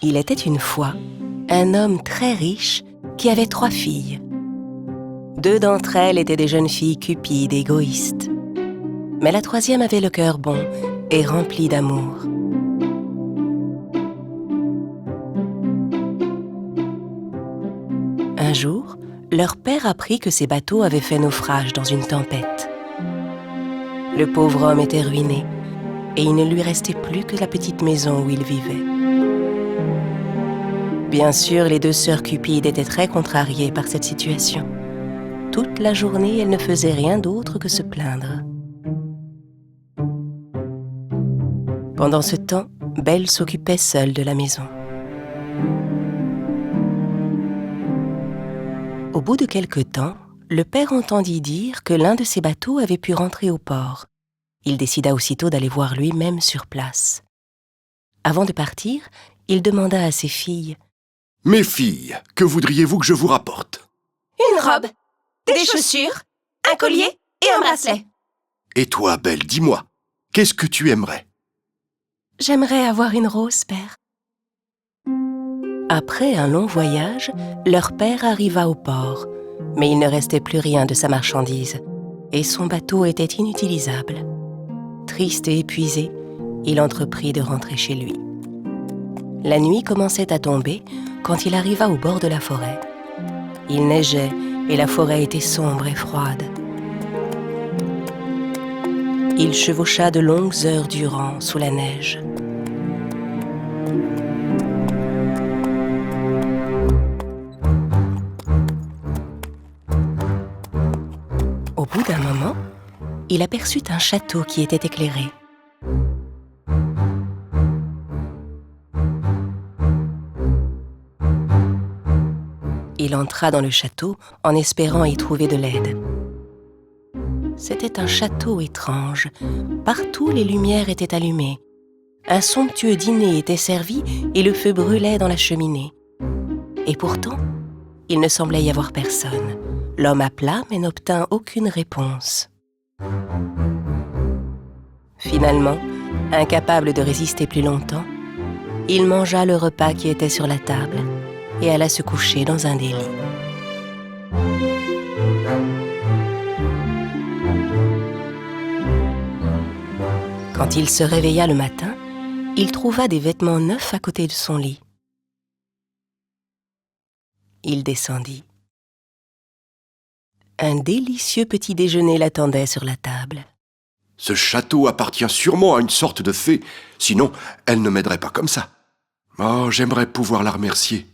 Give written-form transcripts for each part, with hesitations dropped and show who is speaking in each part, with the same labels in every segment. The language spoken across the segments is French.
Speaker 1: Il était une fois un homme très riche qui avait 3 filles. 2 d'entre elles étaient des jeunes filles cupides, égoïstes. Mais la 3e avait le cœur bon et rempli d'amour. Un jour, leur père apprit que ses bateaux avaient fait naufrage dans une tempête. Le pauvre homme était ruiné et il ne lui restait plus que la petite maison où il vivait. Bien sûr, les 2 sœurs Cupides étaient très contrariées par cette situation. Toute la journée, elles ne faisaient rien d'autre que se plaindre. Pendant ce temps, Belle s'occupait seule de la maison. Au bout de quelque temps, le père entendit dire que l'un de ses bateaux avait pu rentrer au port. Il décida aussitôt d'aller voir lui-même sur place. Avant de partir, il demanda à ses filles:
Speaker 2: « Mes filles, que voudriez-vous que je vous rapporte ?»«
Speaker 3: Une robe, des chaussures, un collier et un bracelet. » »«
Speaker 2: Et toi, Belle, dis-moi, qu'est-ce que tu aimerais ?»«
Speaker 1: J'aimerais avoir une rose, père. » Après un long voyage, leur père arriva au port, mais il ne restait plus rien de sa marchandise, et son bateau était inutilisable. Triste et épuisé, il entreprit de rentrer chez lui. La nuit commençait à tomber quand il arriva au bord de la forêt. Il neigeait et la forêt était sombre et froide. Il chevaucha de longues heures durant sous la neige. Au bout d'un moment, il aperçut un château qui était éclairé. Il entra dans le château en espérant y trouver de l'aide. C'était un château étrange. Partout, les lumières étaient allumées. Un somptueux dîner était servi et le feu brûlait dans la cheminée. Et pourtant, il ne semblait y avoir personne. L'homme appela mais n'obtint aucune réponse. Finalement, incapable de résister plus longtemps, il mangea le repas qui était sur la table et alla se coucher dans un des lits. Quand il se réveilla le matin, il trouva des vêtements neufs à côté de son lit. Il descendit. Un délicieux petit déjeuner l'attendait sur la table.
Speaker 2: « Ce château appartient sûrement à une sorte de fée, sinon elle ne m'aiderait pas comme ça. Oh, j'aimerais pouvoir la remercier. »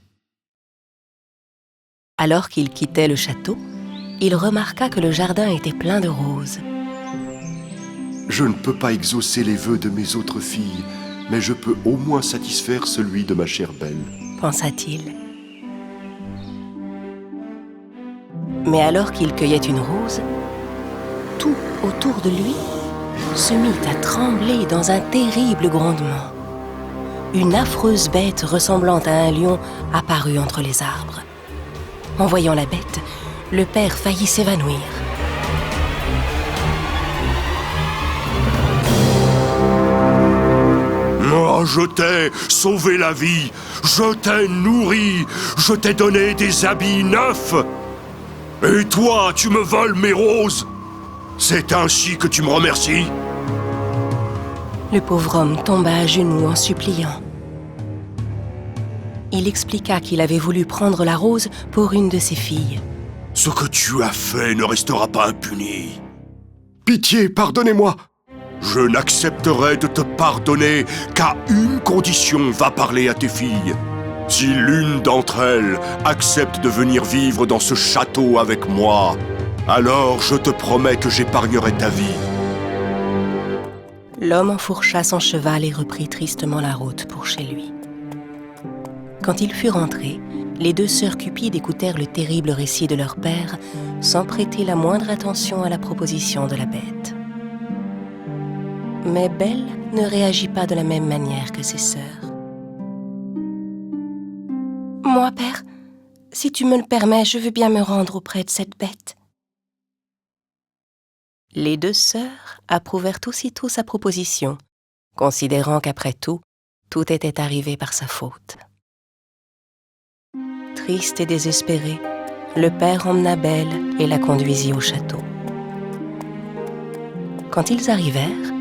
Speaker 1: Alors qu'il quittait le château, il remarqua que le jardin était plein de roses.
Speaker 2: « Je ne peux pas exaucer les vœux de mes autres filles, mais je peux au moins satisfaire celui de ma chère Belle. »
Speaker 1: pensa-t-il. Mais alors qu'il cueillait une rose, tout autour de lui se mit à trembler dans un terrible grondement. Une affreuse bête ressemblant à un lion apparut entre les arbres. En voyant la bête, le père faillit s'évanouir.
Speaker 2: Oh, je t'ai sauvé la vie, je t'ai nourri, je t'ai donné des habits neufs. Et toi, tu me voles mes roses. C'est ainsi que tu me remercies?
Speaker 1: Le pauvre homme tomba à genoux en suppliant. Il expliqua qu'il avait voulu prendre la rose pour une de ses filles.
Speaker 2: Ce que tu as fait ne restera pas impuni. Pitié, pardonnez-moi. Je n'accepterai de te pardonner qu'à une condition. Va parler à tes filles. Si l'une d'entre elles accepte de venir vivre dans ce château avec moi, alors je te promets que j'épargnerai ta vie.
Speaker 1: L'homme enfourcha son cheval et reprit tristement la route pour chez lui. Quand il fut rentré, les 2 sœurs Cupides écoutèrent le terrible récit de leur père sans prêter la moindre attention à la proposition de la bête. Mais Belle ne réagit pas de la même manière que ses sœurs. « Moi, père, si tu me le permets, je veux bien me rendre auprès de cette bête. » Les 2 sœurs approuvèrent aussitôt sa proposition, considérant qu'après tout, tout était arrivé par sa faute. triste et désespéré, le père emmena Belle et la conduisit au château. Quand ils arrivèrent,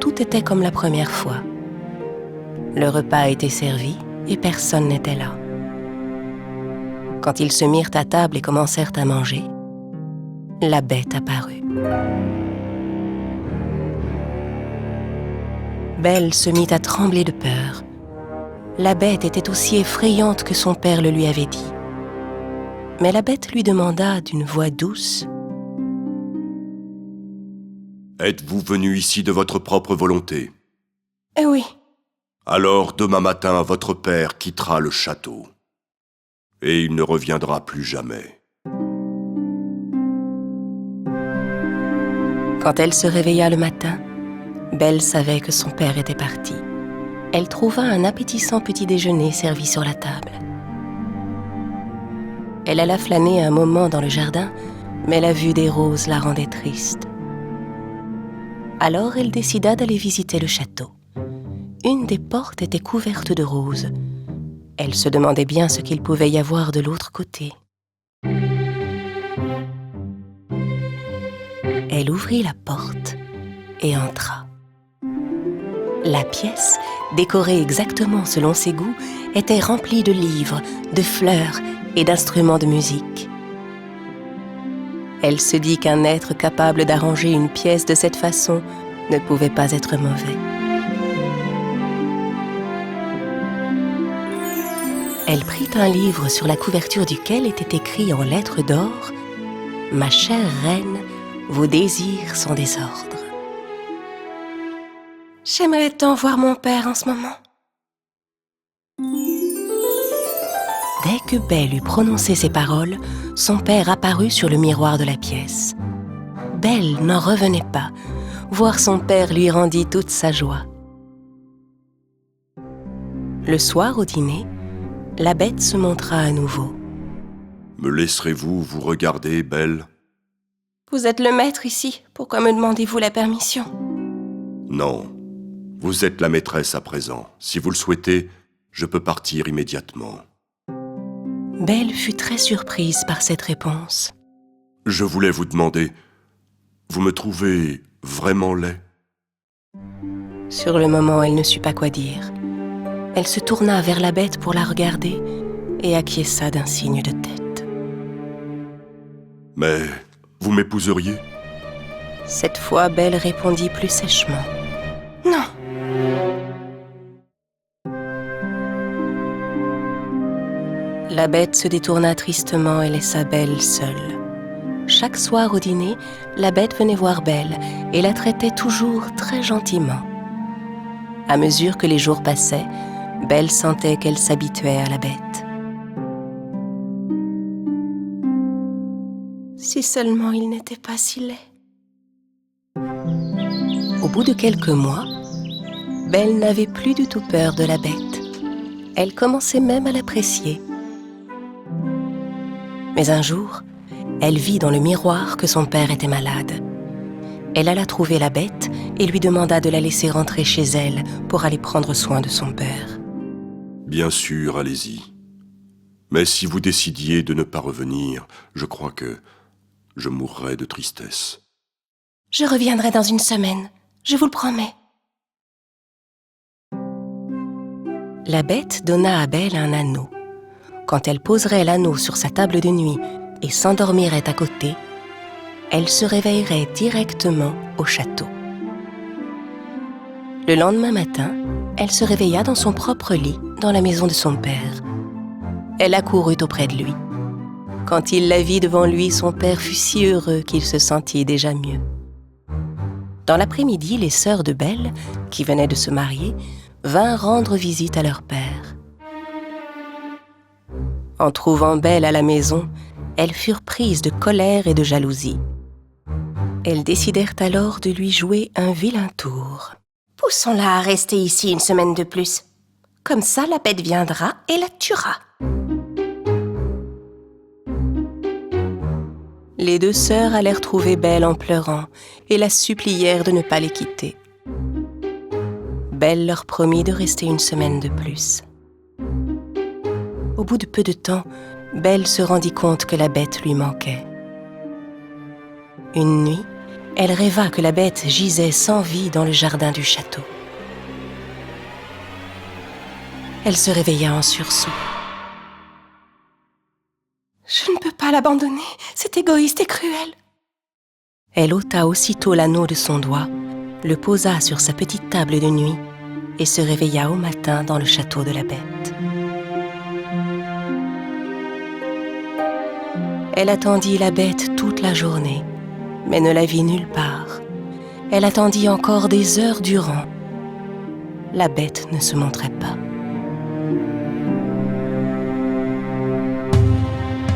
Speaker 1: tout était comme la première fois. Le repas était servi et personne n'était là. Quand ils se mirent à table et commencèrent à manger, la bête apparut. Belle se mit à trembler de peur. La bête était aussi effrayante que son père le lui avait dit. Mais la bête lui demanda d'une voix douce:
Speaker 2: « Êtes-vous venu ici de votre propre volonté ? »
Speaker 1: « Eh oui. » »«
Speaker 2: Alors demain matin, votre père quittera le château. Et il ne reviendra plus jamais. »
Speaker 1: Quand elle se réveilla le matin, Belle savait que son père était parti. Elle trouva un appétissant petit déjeuner servi sur la table. Elle alla flâner un moment dans le jardin, mais la vue des roses la rendait triste. Alors elle décida d'aller visiter le château. Une des portes était couverte de roses. Elle se demandait bien ce qu'il pouvait y avoir de l'autre côté. Elle ouvrit la porte et entra. La pièce, décorée exactement selon ses goûts, était remplie de livres, de fleurs et d'instruments de musique. Elle se dit qu'un être capable d'arranger une pièce de cette façon ne pouvait pas être mauvais. Elle prit un livre sur la couverture duquel était écrit en lettres d'or: « Ma chère reine, vos désirs sont des ordres. » J'aimerais tant voir mon père en ce moment. Dès que Belle eut prononcé ces paroles, son père apparut sur le miroir de la pièce. Belle n'en revenait pas. Voir son père lui rendit toute sa joie. Le soir, au dîner, la bête se montra à nouveau.
Speaker 2: « Me laisserez-vous vous regarder, Belle ? » ?»«
Speaker 1: Vous êtes le maître ici. Pourquoi me demandez-vous la permission ? » ?»«
Speaker 2: Non. Vous êtes la maîtresse à présent. Si vous le souhaitez, je peux partir immédiatement. »
Speaker 1: Belle fut très surprise par cette réponse.
Speaker 2: « Je voulais vous demander, vous me trouvez vraiment laid ? »
Speaker 1: Sur le moment, elle ne sut pas quoi dire. Elle se tourna vers la bête pour la regarder et acquiesça d'un signe de tête.
Speaker 2: « Mais vous m'épouseriez ? »
Speaker 1: Cette fois, Belle répondit plus sèchement: « Non. » La bête se détourna tristement et laissa Belle seule. Chaque soir au dîner, la bête venait voir Belle et la traitait toujours très gentiment. À mesure que les jours passaient, Belle sentait qu'elle s'habituait à la bête. Si seulement il n'était pas si laid. Au bout de quelques mois, Belle n'avait plus du tout peur de la bête. Elle commençait même à l'apprécier. Mais un jour, elle vit dans le miroir que son père était malade. Elle alla trouver la bête et lui demanda de la laisser rentrer chez elle pour aller prendre soin de son père.
Speaker 2: « Bien sûr, allez-y. Mais si vous décidiez de ne pas revenir, je crois que je mourrais de tristesse. »
Speaker 1: « Je reviendrai dans une semaine, je vous le promets. » La bête donna à Belle un anneau. Quand elle poserait l'anneau sur sa table de nuit et s'endormirait à côté, elle se réveillerait directement au château. Le lendemain matin, elle se réveilla dans son propre lit, dans la maison de son père. Elle accourut auprès de lui. Quand il la vit devant lui, son père fut si heureux qu'il se sentit déjà mieux. Dans l'après-midi, les sœurs de Belle, qui venaient de se marier, vinrent rendre visite à leur père. En trouvant Belle à la maison, elles furent prises de colère et de jalousie. Elles décidèrent alors de lui jouer un vilain tour.
Speaker 3: « Poussons-la à rester ici une semaine de plus. Comme ça, la bête viendra et la tuera. »
Speaker 1: Les deux sœurs allèrent trouver Belle en pleurant et la supplièrent de ne pas les quitter. Belle leur promit de rester une semaine de plus. Au bout de peu de temps, Belle se rendit compte que la bête lui manquait. Une nuit, elle rêva que la bête gisait sans vie dans le jardin du château. Elle se réveilla en sursaut.
Speaker 3: Je ne peux pas l'abandonner, c'est égoïste et cruel.
Speaker 1: Elle ôta aussitôt l'anneau de son doigt, le posa sur sa petite table de nuit et se réveilla au matin dans le château de la bête. Elle attendit la bête toute la journée, mais ne la vit nulle part. Elle attendit encore des heures durant. La bête ne se montrait pas.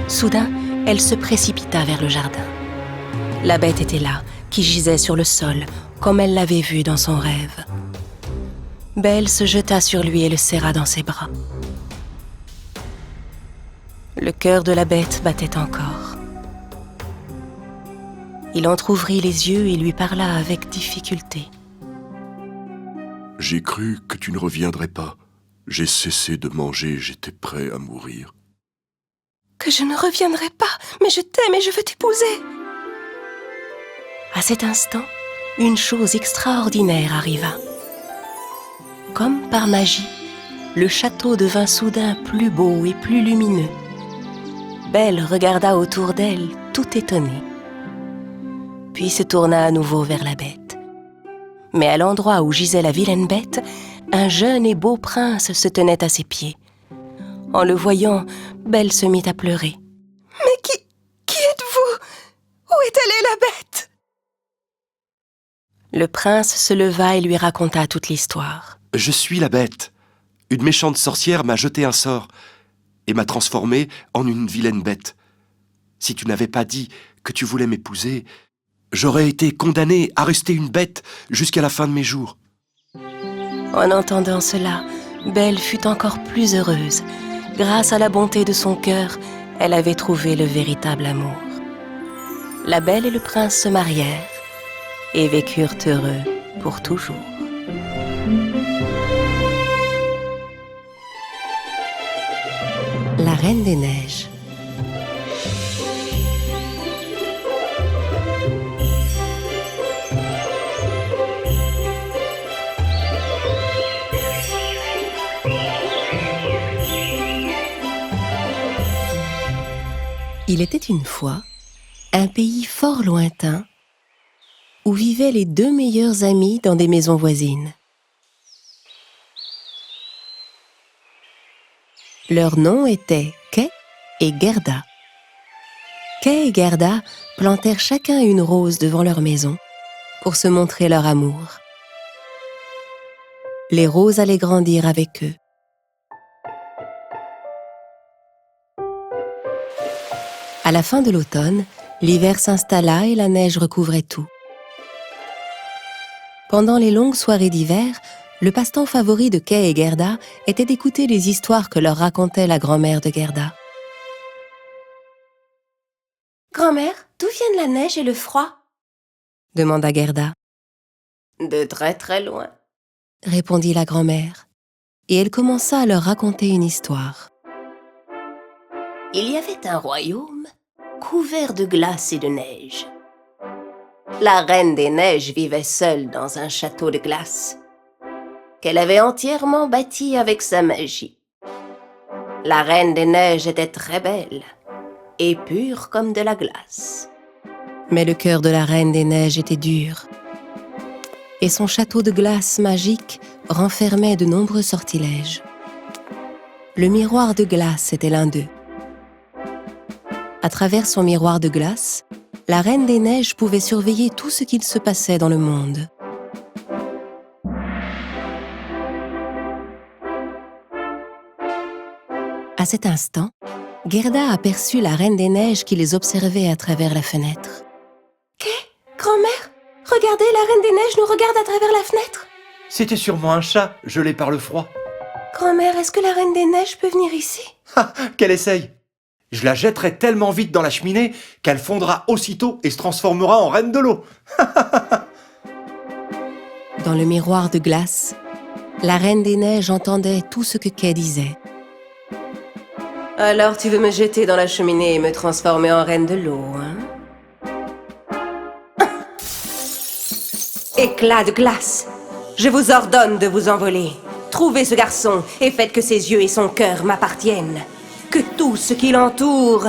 Speaker 1: Soudain, elle se précipita vers le jardin. La bête était là, qui gisait sur le sol, comme elle l'avait vu dans son rêve. Belle se jeta sur lui et le serra dans ses bras. Le cœur de la bête battait encore. Il entr'ouvrit les yeux et lui parla avec difficulté.
Speaker 2: « J'ai cru que tu ne reviendrais pas. J'ai cessé de manger, j'étais prêt à mourir. »
Speaker 3: Que je ne reviendrai pas, mais je t'aime et je veux t'épouser.
Speaker 1: À cet instant, une chose extraordinaire arriva. Comme par magie, le château devint soudain plus beau et plus lumineux. Belle regarda autour d'elle, tout étonnée. Puis se tourna à nouveau vers la bête. Mais à l'endroit où gisait la vilaine bête, un jeune et beau prince se tenait à ses pieds. En le voyant, Belle se mit à pleurer.
Speaker 3: « Mais qui êtes-vous? Où est allée la bête ?»
Speaker 1: Le prince se leva et lui raconta toute l'histoire.
Speaker 4: « Je suis la bête. Une méchante sorcière m'a jeté un sort et m'a transformé en une vilaine bête. Si tu n'avais pas dit que tu voulais m'épouser, j'aurais été condamné à rester une bête jusqu'à la fin de mes jours. »
Speaker 1: En entendant cela, Belle fut encore plus heureuse. Grâce à la bonté de son cœur, elle avait trouvé le véritable amour. La belle et le prince se marièrent et vécurent heureux pour toujours. La Reine des Neiges. Il était une fois un pays fort lointain où vivaient les deux meilleurs amis dans des maisons voisines. Leurs noms étaient Kay et Gerda. Kay et Gerda plantèrent chacun une rose devant leur maison pour se montrer leur amour. Les roses allaient grandir avec eux. À la fin de l'automne, l'hiver s'installa et la neige recouvrait tout. Pendant les longues soirées d'hiver, le passe-temps favori de Kay et Gerda était d'écouter les histoires que leur racontait la grand-mère de Gerda.
Speaker 3: « Grand-mère, d'où viennent la neige et le froid ?»
Speaker 1: demanda Gerda.
Speaker 3: « De très très loin. »
Speaker 1: répondit la grand-mère. Et elle commença à leur raconter une histoire.
Speaker 3: Il y avait un royaume couvert de glace et de neige. La Reine des Neiges vivait seule dans un château de glace qu'elle avait entièrement bâti avec sa magie. La Reine des Neiges était très belle et pure comme de la glace.
Speaker 1: Mais le cœur de la Reine des Neiges était dur. Et son château de glace magique renfermait de nombreux sortilèges. Le miroir de glace était l'un d'eux. À travers son miroir de glace, la Reine des Neiges pouvait surveiller tout ce qu'il se passait dans le monde. À cet instant, Gerda aperçut la Reine des Neiges qui les observait à travers la fenêtre.
Speaker 3: « Kay, grand-mère, regardez, la Reine des Neiges nous regarde à travers la fenêtre. »
Speaker 4: C'était sûrement un chat, gelé par le froid.
Speaker 3: Grand-mère, est-ce que la Reine des Neiges peut venir ici?
Speaker 4: Ah, qu'elle essaye! Je la jetterai tellement vite dans la cheminée qu'elle fondra aussitôt et se transformera en reine de l'eau.
Speaker 1: Dans le miroir de glace, la Reine des Neiges entendait tout ce que Kay disait.
Speaker 3: « Alors tu veux me jeter dans la cheminée et me transformer en reine de l'eau, hein? Éclat de glace! Je vous ordonne de vous envoler. Trouvez ce garçon et faites que ses yeux et son cœur m'appartiennent. Que tout ce qui l'entoure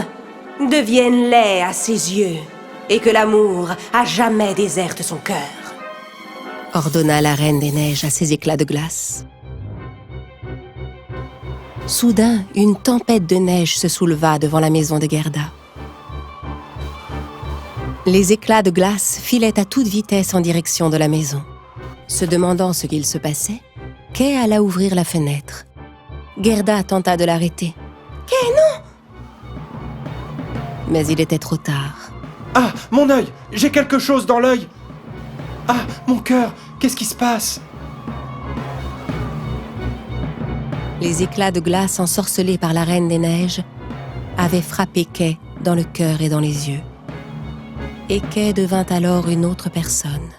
Speaker 3: devienne laid à ses yeux et que l'amour à jamais déserte son cœur. Ordonna la Reine des Neiges à ses éclats de glace. Soudain, une tempête de neige se souleva devant la maison de Gerda. Les éclats de glace filaient à toute vitesse en direction de la maison. Se demandant ce qu'il se passait, Kay alla ouvrir la fenêtre. Gerda tenta de l'arrêter. « Kay, non !» Mais il était trop tard.
Speaker 4: « Ah, mon œil! J'ai quelque chose dans l'œil! Ah, mon cœur! Qu'est-ce qui se passe ?»
Speaker 3: Les éclats de glace ensorcelés par la Reine des Neiges avaient frappé Kay dans le cœur et dans les yeux. Et Kay devint alors une autre personne.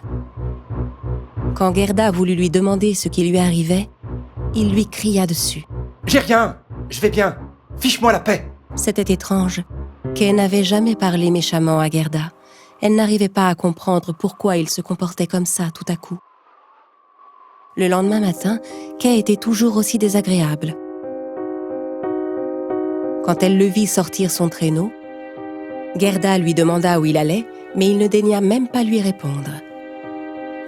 Speaker 3: Quand Gerda voulut lui demander ce qui lui arrivait, il lui cria dessus.
Speaker 4: « J'ai rien! Je vais bien! Fiche-moi la paix !»
Speaker 3: C'était étrange. Kay n'avait jamais parlé méchamment à Gerda. Elle n'arrivait pas à comprendre pourquoi il se comportait comme ça tout à coup. Le lendemain matin, Kay était toujours aussi désagréable. Quand elle le vit sortir son traîneau, Gerda lui demanda où il allait, mais il ne daigna même pas lui répondre.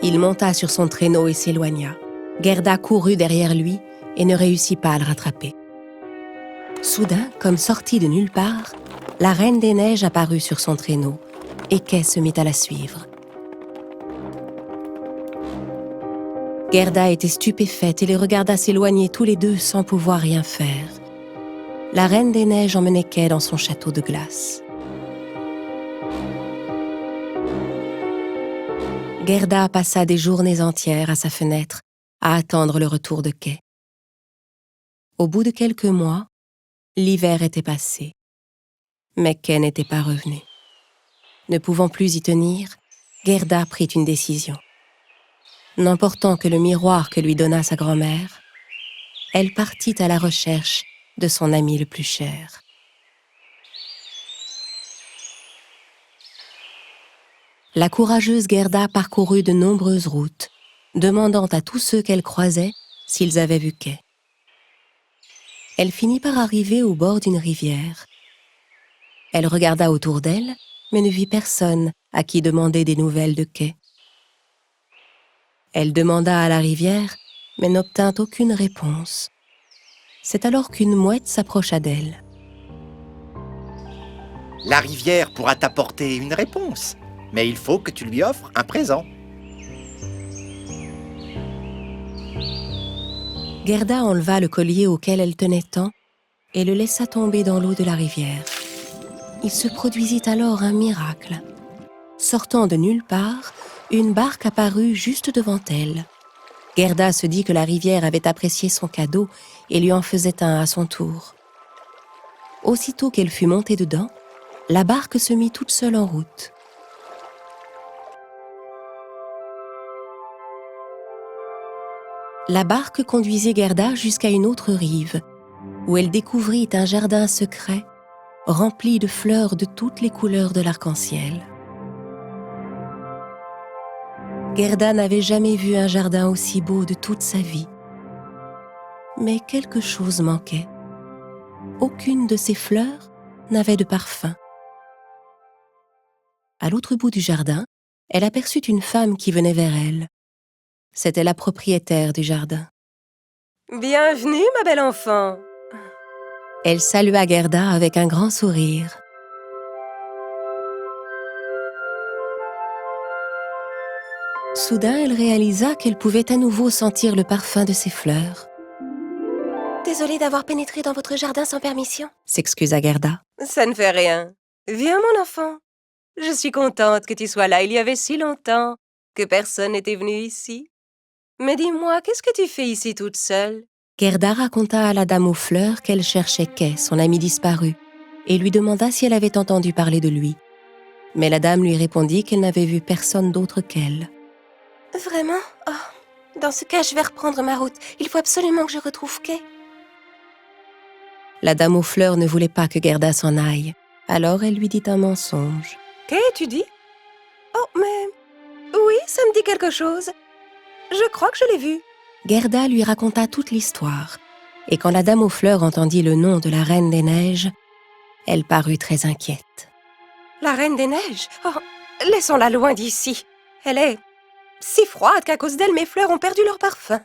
Speaker 3: Il monta sur son traîneau et s'éloigna. Gerda courut derrière lui et ne réussit pas à le rattraper. Soudain, comme sortie de nulle part, la Reine des Neiges apparut sur son traîneau et Kay se mit à la suivre. Gerda était stupéfaite et les regarda s'éloigner tous les deux sans pouvoir rien faire. La Reine des Neiges emmenait Kay dans son château de glace. Gerda passa des journées entières à sa fenêtre à attendre le retour de Kay. Au bout de quelques mois, l'hiver était passé, mais Kay n'était pas revenu. Ne pouvant plus y tenir, Gerda prit une décision. N'emportant que le miroir que lui donna sa grand-mère, elle partit à la recherche de son ami le plus cher. La courageuse Gerda parcourut de nombreuses routes, demandant à tous ceux qu'elle croisait s'ils avaient vu Kay. Elle finit par arriver au bord d'une rivière. Elle regarda autour d'elle, mais ne vit personne à qui demander des nouvelles de Kay. Elle demanda à la rivière, mais n'obtint aucune réponse. C'est alors qu'une mouette s'approcha d'elle.
Speaker 5: La rivière pourra t'apporter une réponse, mais il faut que tu lui offres un présent.
Speaker 3: Gerda enleva le collier auquel elle tenait tant et le laissa tomber dans l'eau de la rivière. Il se produisit alors un miracle. Sortant de nulle part, une barque apparut juste devant elle. Gerda se dit que la rivière avait apprécié son cadeau et lui en faisait un à son tour. Aussitôt qu'elle fut montée dedans, la barque se mit toute seule en route. La barque conduisait Gerda jusqu'à une autre rive, où elle découvrit un jardin secret rempli de fleurs de toutes les couleurs de l'arc-en-ciel. Gerda n'avait jamais vu un jardin aussi beau de toute sa vie. Mais quelque chose manquait. Aucune de ces fleurs n'avait de parfum. À l'autre bout du jardin, elle aperçut une femme qui venait vers elle. C'était la propriétaire du jardin. « Bienvenue, ma belle enfant !» Elle salua Gerda avec un grand sourire. Soudain, elle réalisa qu'elle pouvait à nouveau sentir le parfum de ses fleurs. « Désolée d'avoir pénétré dans votre jardin sans permission, » s'excusa Gerda. « Ça ne fait rien. Viens, mon enfant. Je suis contente que tu sois là. Il y avait si longtemps que personne n'était venu ici. Mais dis-moi, qu'est-ce que tu fais ici toute seule ?» Gerda raconta à la dame aux fleurs qu'elle cherchait Kay, son ami disparu, et lui demanda si elle avait entendu parler de lui. Mais la dame lui répondit qu'elle n'avait vu personne d'autre qu'elle. « Vraiment ? Oh, dans ce cas, je vais reprendre ma route. Il faut absolument que je retrouve Kay. »
Speaker 1: La dame aux fleurs ne voulait pas que Gerda s'en aille, alors elle lui dit un mensonge. « Qu'as-tu dit? Oh, mais... oui, ça me dit quelque chose. Je crois que je l'ai vu. » Gerda lui raconta toute l'histoire, et quand la dame aux fleurs entendit le nom de la Reine des Neiges, elle parut très inquiète. « La Reine des Neiges? Oh, laissons-la loin d'ici. Elle est si froide qu'à cause d'elle, mes fleurs ont perdu leur parfum. »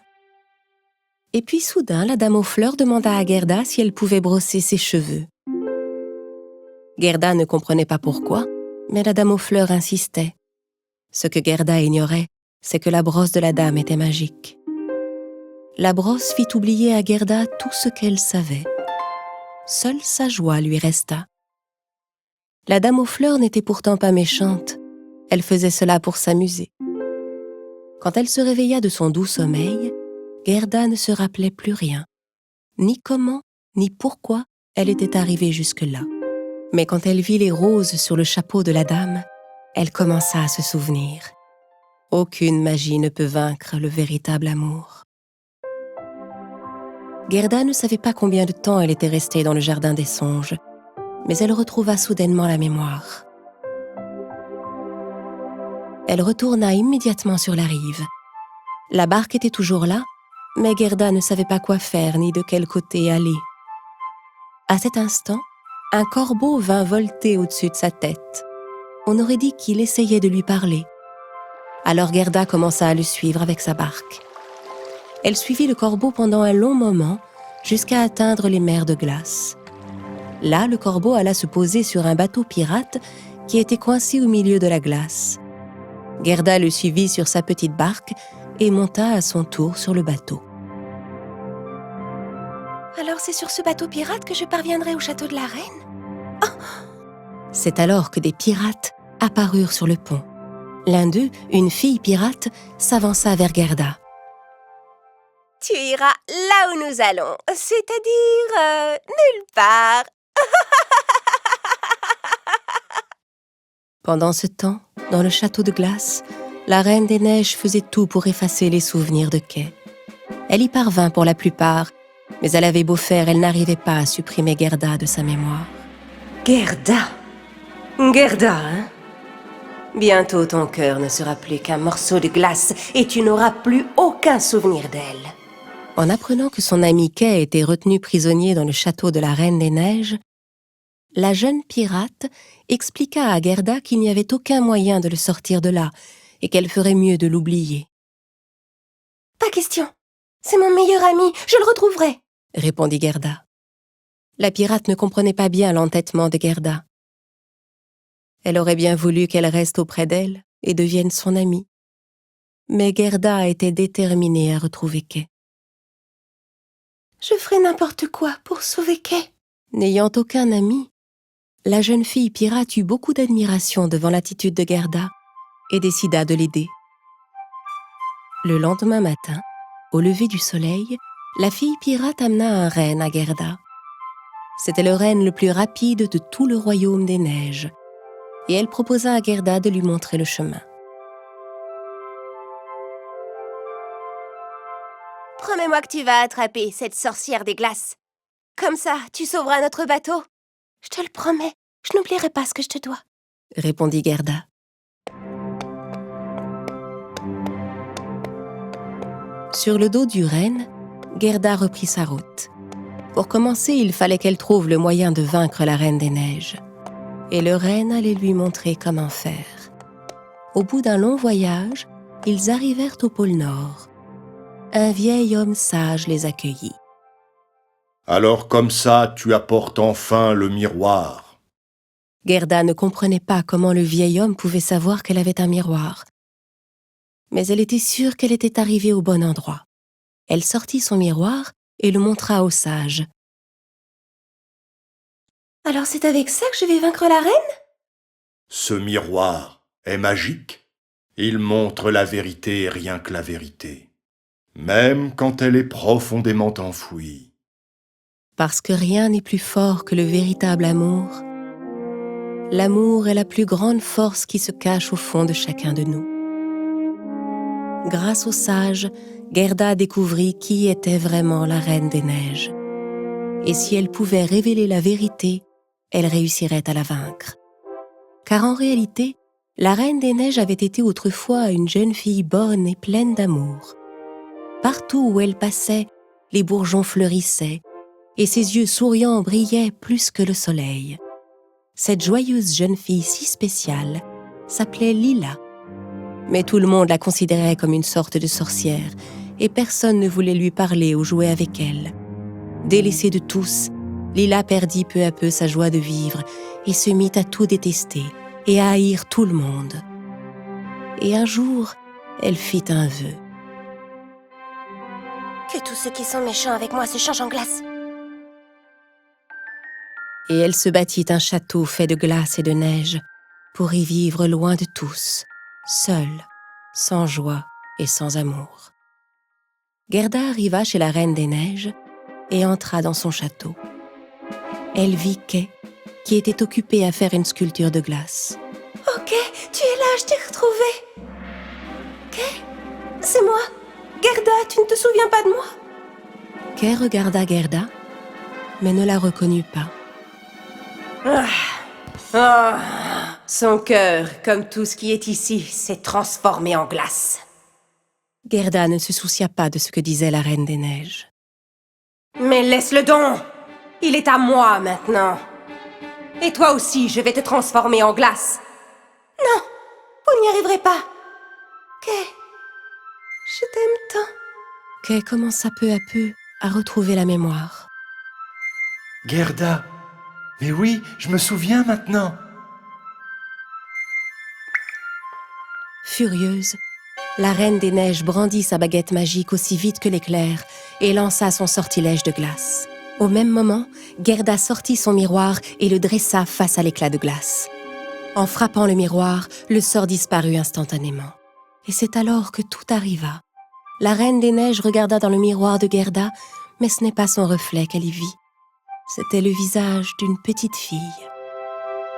Speaker 1: Et puis soudain, la dame aux fleurs demanda à Gerda si elle pouvait brosser ses cheveux. Gerda ne comprenait pas pourquoi, mais la dame aux fleurs insistait. Ce que Gerda ignorait, c'est que la brosse de la dame était magique. La brosse fit oublier à Gerda tout ce qu'elle savait. Seule sa joie lui resta. La dame aux fleurs n'était pourtant pas méchante. Elle faisait cela pour s'amuser. Quand elle se réveilla de son doux sommeil, Gerda ne se rappelait plus rien, ni comment, ni pourquoi elle était arrivée jusque-là. Mais quand elle vit les roses sur le chapeau de la dame, elle commença à se souvenir. Aucune magie ne peut vaincre le véritable amour. Gerda ne savait pas combien de temps elle était restée dans le jardin des songes, mais elle retrouva soudainement la mémoire. Elle retourna immédiatement sur la rive. La barque était toujours là, mais Gerda ne savait pas quoi faire ni de quel côté aller. À cet instant, un corbeau vint volter au-dessus de sa tête. On aurait dit qu'il essayait de lui parler. Alors Gerda commença à le suivre avec sa barque. Elle suivit le corbeau pendant un long moment, jusqu'à atteindre les mers de glace. Là, le corbeau alla se poser sur un bateau pirate qui était coincé au milieu de la glace. Gerda le suivit sur sa petite barque et monta à son tour sur le bateau. « Alors c'est sur ce bateau pirate que je parviendrai au château de la reine ?» Oh ! C'est alors que des pirates apparurent sur le pont. L'un d'eux, une fille pirate, s'avança vers Gerda. « Tu iras là où nous allons, c'est-à-dire nulle part. » Pendant ce temps, dans le château de glace, la Reine des Neiges faisait tout pour effacer les souvenirs de Kay. Elle y parvint pour la plupart, mais elle avait beau faire, elle n'arrivait pas à supprimer Gerda de sa mémoire. Gerda, hein? Bientôt ton cœur ne sera plus qu'un morceau de glace et tu n'auras plus aucun souvenir d'elle. En apprenant que son ami Kay était retenu prisonnier dans le château de la Reine des Neiges, la jeune pirate expliqua à Gerda qu'il n'y avait aucun moyen de le sortir de là et qu'elle ferait mieux de l'oublier. « Pas question, c'est mon meilleur ami, je le retrouverai !» répondit Gerda. La pirate ne comprenait pas bien l'entêtement de Gerda. Elle aurait bien voulu qu'elle reste auprès d'elle et devienne son amie. Mais Gerda était déterminée à retrouver Kay. « Je ferai n'importe quoi pour sauver Kay. » N'ayant aucun ami, la jeune fille pirate eut beaucoup d'admiration devant l'attitude de Gerda et décida de l'aider. Le lendemain matin, au lever du soleil, la fille pirate amena un renne à Gerda. C'était le renne le plus rapide de tout le royaume des neiges, et elle proposa à Gerda de lui montrer le chemin. « Promets-moi que tu vas attraper cette sorcière des glaces. Comme ça, tu sauveras notre bateau. »« Je te le promets, je n'oublierai pas ce que je te dois. » répondit Gerda. Sur le dos du renne, Gerda reprit sa route. Pour commencer, il fallait qu'elle trouve le moyen de vaincre la Reine des Neiges. Et le renne allait lui montrer comment faire. Au bout d'un long voyage, ils arrivèrent au pôle Nord. Un vieil homme sage les accueillit.
Speaker 2: « Alors comme ça, tu apportes enfin le miroir. »
Speaker 1: Gerda ne comprenait pas comment le vieil homme pouvait savoir qu'elle avait un miroir. Mais elle était sûre qu'elle était arrivée au bon endroit. Elle sortit son miroir et le montra au sage. « Alors c'est avec ça que je vais vaincre la reine ?»
Speaker 2: Ce miroir est magique. Il montre la vérité et rien que la vérité, même quand elle est profondément enfouie.
Speaker 1: Parce que rien n'est plus fort que le véritable amour. L'amour est la plus grande force qui se cache au fond de chacun de nous. Grâce au sage, Gerda découvrit qui était vraiment la Reine des Neiges. et si elle pouvait révéler la vérité, elle réussirait à la vaincre. Car en réalité, la Reine des Neiges avait été autrefois une jeune fille bonne et pleine d'amour. Partout où elle passait, les bourgeons fleurissaient, et ses yeux souriants brillaient plus que le soleil. Cette joyeuse jeune fille si spéciale s'appelait Lila. Mais tout le monde la considérait comme une sorte de sorcière, et personne ne voulait lui parler ou jouer avec elle. Délaissée de tous, Lila perdit peu à peu sa joie de vivre et se mit à tout détester et à haïr tout le monde. Et un jour, elle fit un vœu.
Speaker 3: Que tous ceux qui sont méchants avec moi se changent en glace.
Speaker 1: Et elle se bâtit un château fait de glace et de neige pour y vivre loin de tous, seule, sans joie et sans amour. Gerda arriva chez la Reine des Neiges et entra dans son château. Elle vit Kay, qui était occupée à faire une sculpture de glace.
Speaker 3: « Ok, tu es là, je t'ai retrouvé. Kay, c'est moi. Gerda, tu ne te souviens pas de moi ?»
Speaker 1: Kay regarda Gerda, mais ne la reconnut pas.
Speaker 3: Son cœur, comme tout ce qui est ici, s'est transformé en glace.
Speaker 1: Gerda ne se soucia pas de ce que disait la Reine des Neiges.
Speaker 3: Mais laisse-le donc! Il est à moi maintenant. Et toi aussi, je vais te transformer en glace. Non, vous n'y arriverez pas. Kay, je t'aime tant.
Speaker 1: Kay commença peu à peu à retrouver la mémoire.
Speaker 5: Gerda, mais oui, je me souviens maintenant.
Speaker 1: Furieuse, la Reine des Neiges brandit sa baguette magique aussi vite que l'éclair et lança son sortilège de glace. Au même moment, Gerda sortit son miroir et le dressa face à l'éclat de glace. En frappant le miroir, le sort disparut instantanément. Et c'est alors que tout arriva. La Reine des Neiges regarda dans le miroir de Gerda, mais ce n'est pas son reflet qu'elle y vit. C'était le visage d'une petite fille,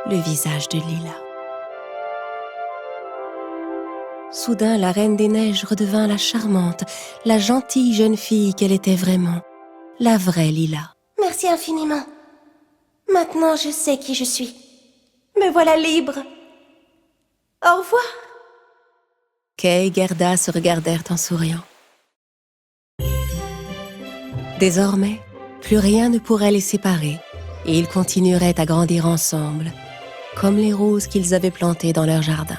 Speaker 1: le visage de Lila. Soudain, la Reine des Neiges redevint la charmante, la gentille jeune fille qu'elle était vraiment, la vraie Lila.
Speaker 3: Merci infiniment. Maintenant, je sais qui je suis. Me voilà libre. Au revoir.
Speaker 1: Kay et Gerda se regardèrent en souriant. Désormais, plus rien ne pourrait les séparer, et ils continueraient à grandir ensemble, comme les roses qu'ils avaient plantées dans leur jardin.